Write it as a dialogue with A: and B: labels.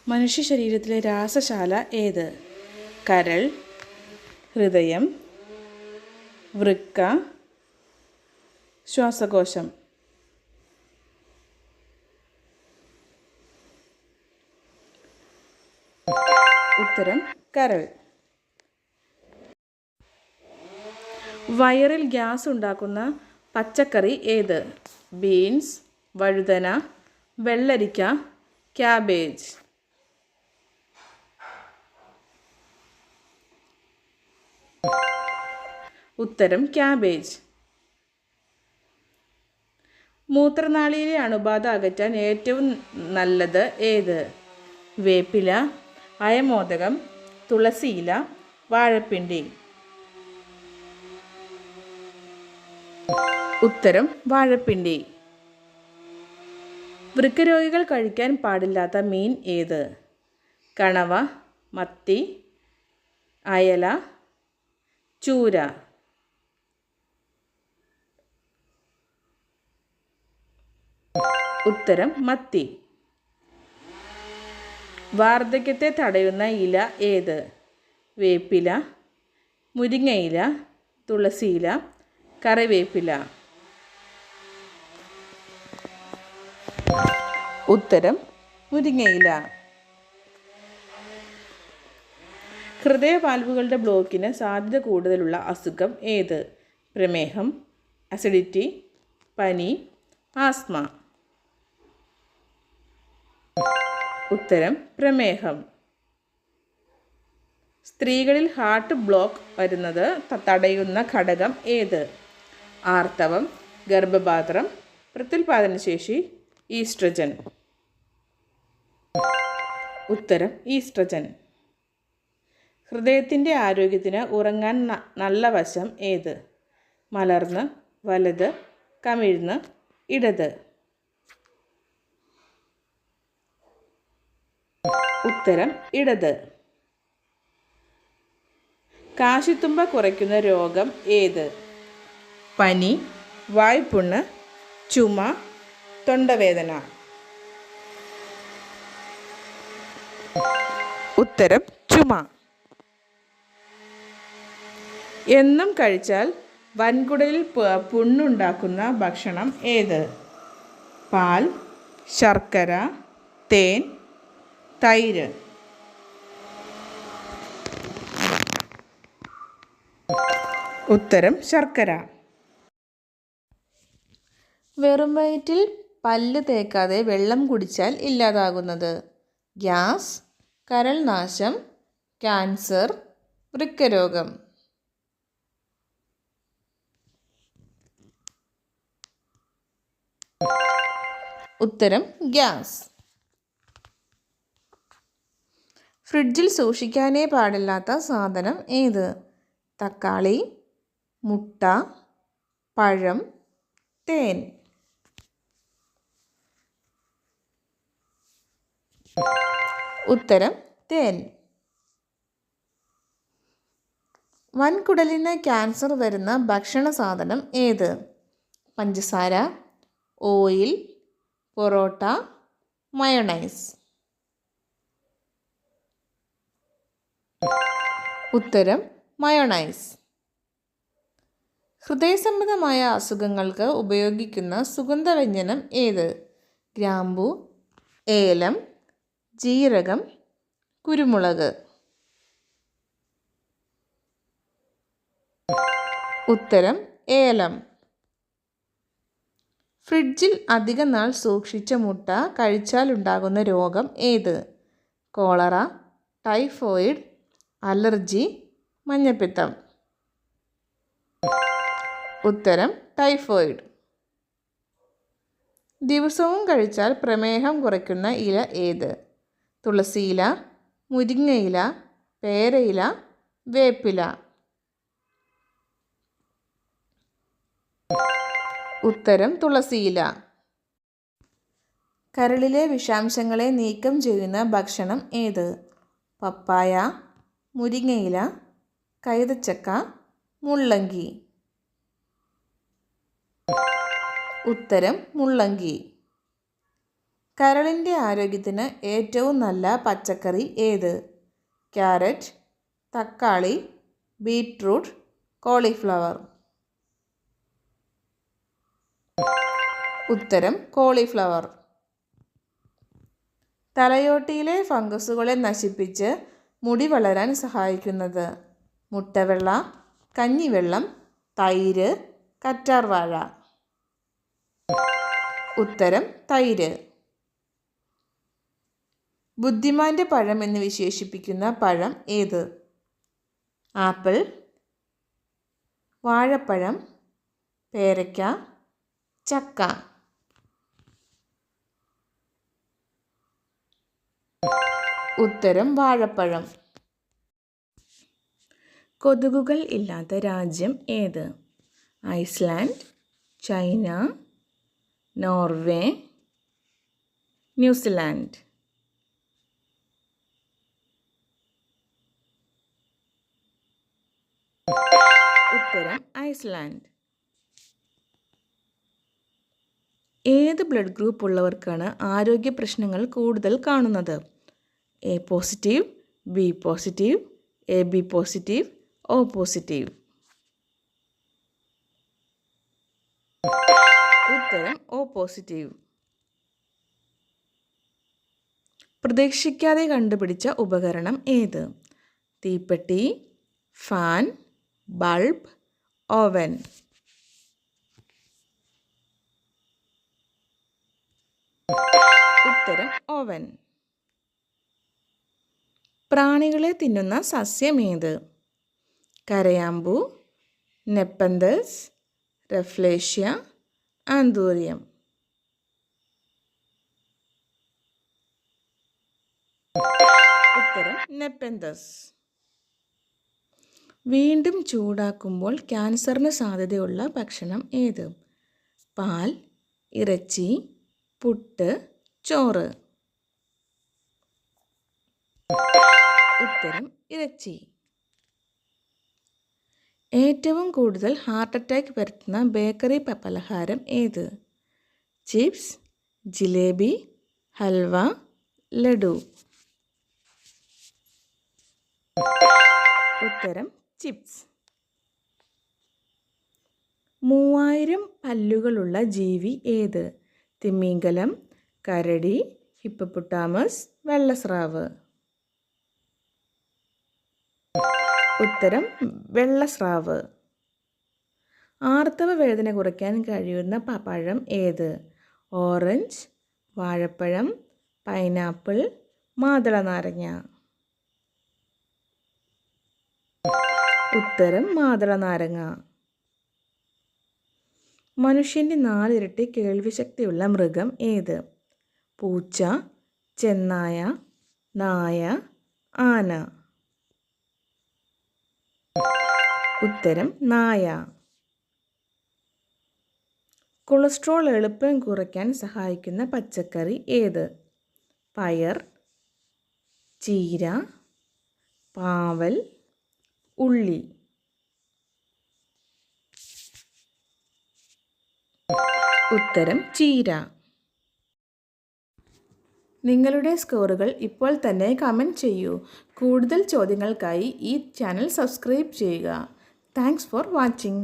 A: മനുഷ്യ ശരീരത്തിലെ രാസശാല ഏത്? കരൾ, ഹൃദയം, വൃക്ക, ശ്വാസകോശം. ഉത്തരം കരൾ. വയറിൽ ഗ്യാസ് ഉണ്ടാക്കുന്ന പച്ചക്കറി ഏത്? ബീൻസ്, വഴുതന, വെള്ളരിക്ക, ക്യാബേജ്. ഉത്തരം ക്യാബേജ്. മൂത്രനാളിയിലെ അണുബാധ അകറ്റാൻ ഏറ്റവും നല്ലത് ഏത്? വേപ്പില, അയമോദകം, തുളസിയില, വാഴപ്പിണ്ടി. ഉത്തരം വാഴപ്പിണ്ടി. വൃക്കരോഗികൾ കഴിക്കാൻ പാടില്ലാത്ത മീൻ ഏത്? കണവ, മത്തി, അയല, ചൂര. ഉത്തരം മത്തി. വാർദ്ധക്യത്തെ തടയുന്ന ഇല ഏത്? വേപ്പില, മുരിങ്ങയില, തുളസിയില, കറിവേപ്പില. ഉത്തരം മുരിങ്ങയില. ഹൃദയവാൽവുകളുടെ ബ്ലോക്കിന് സാധ്യത കൂടുതലുള്ള അസുഖം ഏത്? പ്രമേഹം, അസിഡിറ്റി, പനി, ആസ്മ. ഉത്തരം പ്രമേഹം. സ്ത്രീകളിൽ ഹാർട്ട് ബ്ലോക്ക് വരുന്നത് തടയുന്ന ഘടകം ഏത്? ആർത്തവം, ഗർഭപാത്രം, പ്രത്യുൽപാദനശേഷി, ഈസ്ട്രജൻ. ഉത്തരം ഈസ്ട്രജൻ. ഹൃദയത്തിൻ്റെ ആരോഗ്യത്തിന് ഉറങ്ങാൻ നല്ല വശം ഏത്? മലർന്ന്, വലത്, കമിഴ്ന്ന്, ഇടത്. ഉത്തരം ഇടത്. കാശിത്തുമ്പ കുറയ്ക്കുന്ന രോഗം ഏത്? പനി, വായ്പുണ്ണ്, ചുമ, തൊണ്ടവേദന. ഉത്തരം ചുമ. എന്നും കഴിച്ചാൽ വൻകുടലിൽ പുണ്ണുണ്ടാക്കുന്ന ഭക്ഷണം ഏത്? പാൽ, ശർക്കര, തേൻ, തൈര്. ഉത്തരം ശർക്കര. വെറും വയറ്റിൽ പല്ല് തേക്കാതെ വെള്ളം കുടിച്ചാൽ ഇല്ലാതാകുന്നത്? ഗ്യാസ്, കരൾ നാശം, ക്യാൻസർ, വൃക്കരോഗം. ഉത്തരം ഗ്യാസ്. ഫ്രിഡ്ജിൽ സൂക്ഷിക്കാനേ പാടില്ലാത്ത സാധനം ഏത്? തക്കാളി, മുട്ട, പഴം, തേൻ. ഉത്തരം തേൻ. വൻകുടലിന് ക്യാൻസർ വരുന്ന ഭക്ഷണ സാധനം ഏത്? പഞ്ചസാര, ഓയിൽ, പൊറോട്ട, മയോണൈസ്. ഉത്തരം മയോണൈസ്. ഹൃദയസംബന്ധമായ അസുഖങ്ങൾക്ക് ഉപയോഗിക്കുന്ന സുഗന്ധവ്യഞ്ജനം ഏത്? ഗ്രാമ്പൂ, ഏലം, ജീരകം, കുരുമുളക്. ഉത്തരം ഏലം. ഫ്രിഡ്ജിൽ അധിക നാൾ സൂക്ഷിച്ച മുട്ട കഴിച്ചാലുണ്ടാകുന്ന രോഗം ഏത്? കോളറ, ടൈഫോയിഡ്, അലർജി, മഞ്ഞപ്പിത്തം. ഉത്തരം ടൈഫോയിഡ്. ദിവസവും കഴിച്ചാൽ പ്രമേഹം കുറയ്ക്കുന്ന ഇല ഏത്? തുളസിയില, മുരിങ്ങയില, പേരയില, വേപ്പില. ഉത്തരം തുളസിയില. കരളിലെ വിഷാംശങ്ങളെ നീക്കം ചെയ്യുന്ന ഭക്ഷണം ഏത്? പപ്പായ, മുരിങ്ങയില, കൈതച്ചക്ക, മുള്ളങ്കി. ഉത്തരം മുള്ളങ്കി. കരളിൻ്റെ ആരോഗ്യത്തിന് ഏറ്റവും നല്ല പച്ചക്കറി ഏത്? ക്യാരറ്റ്, തക്കാളി, ബീറ്റ്റൂട്ട്, കോളിഫ്ലവർ. ഉത്തരം കോളിഫ്ലവർ. തലയോട്ടിയിലെ ഫംഗസുകളെ നശിപ്പിച്ച് മുടി വളരാൻ സഹായിക്കുന്നത്? മുട്ടവെള്ള, കഞ്ഞിവെള്ളം, തൈര്, കറ്റാർവാഴ. ഉത്തരം തൈര്. ബുദ്ധിമാന്റെ പഴം എന്ന് വിശേഷിപ്പിക്കുന്ന പഴം ഏത്? ആപ്പിൾ, വാഴപ്പഴം, പേരയ്ക്ക, ചക്ക. ഉത്തരം വാഴപ്പഴം. കൊതുകുകൾ ഇല്ലാത്ത രാജ്യം ഏത്? Iceland, China, Norway, New Zealand. ഉത്തരം ഐസ്ലാൻഡ്. ഏത് ബ്ലഡ് ഗ്രൂപ്പ് ഉള്ളവർക്കാണ് ആരോഗ്യ പ്രശ്നങ്ങൾ കൂടുതൽ കാണുന്നത്? A positive, B positive, A B positive, O positive. ഉത്തരം ഒ പോസിറ്റീവ്. പ്രതീക്ഷിക്കാതെ കണ്ടുപിടിച്ച ഉപകരണം ഏത്? തീപ്പെട്ടി, ഫാൻ, ബൾബ്, ഓവൻ. ഉത്തരം ഓവൻ. പ്രാണികളെ തിന്നുന്ന സസ്യം ഏത്? കരയാമ്പൂ, നെപ്പന്തസ്, റഫ്ലേഷ്യ, ആന്തൂറിയം. ഉത്തരം നെപ്പന്തസ്. വീണ്ടും ചൂടാക്കുമ്പോൾ ക്യാൻസറിന് സാധ്യതയുള്ള ഭക്ഷണം ഏത്? പാൽ, ഇറച്ചി, പുട്ട്, ചോറ്. ഉത്തരം ഇറച്ചി. ഏറ്റവും കൂടുതൽ ഹാർട്ട് അറ്റാക്ക് വരുത്തുന്ന ബേക്കറി പലഹാരം ഏത്? ചിപ്സ്, ജിലേബി, ഹൽവ, ലഡു. ഉത്തരം ചിപ്സ്. 3000 പല്ലുകളുള്ള ജീവി ഏത്? തിമിംഗലം, കരടി, ഹിപ്പപ്പൊട്ടാമസ്, വെള്ളസ്രാവ്. ഉത്തരം വെള്ളസ്രാവ്. ആർത്തവ വേദന കുറയ്ക്കാൻ കഴിയുന്ന പഴം ഏത്? ഓറഞ്ച്, വാഴപ്പഴം, പൈനാപ്പിൾ, മാതള നാരങ്ങ. ഉത്തരം മാതള നാരങ്ങ. മനുഷ്യൻ്റെ 4 ഇരട്ടി കേൾവിശക്തിയുള്ള മൃഗം ഏത്? പൂച്ച, ചെന്നായ, നായ, ആന. ഉത്തരം നായ. കൊളസ്ട്രോൾ എളുപ്പം കുറയ്ക്കാൻ സഹായിക്കുന്ന പച്ചക്കറി ഏത്? പയർ, ചീര, പാവൽ, ഉള്ളി. ഉത്തരം ചീര. നിങ്ങളുടെ സ്കോറുകൾ ഇപ്പോൾ തന്നെ കമൻറ്റ് ചെയ്യൂ. കൂടുതൽ ചോദ്യങ്ങൾക്കായി ഈ ചാനൽ സബ്സ്ക്രൈബ് ചെയ്യുക. Thanks for watching.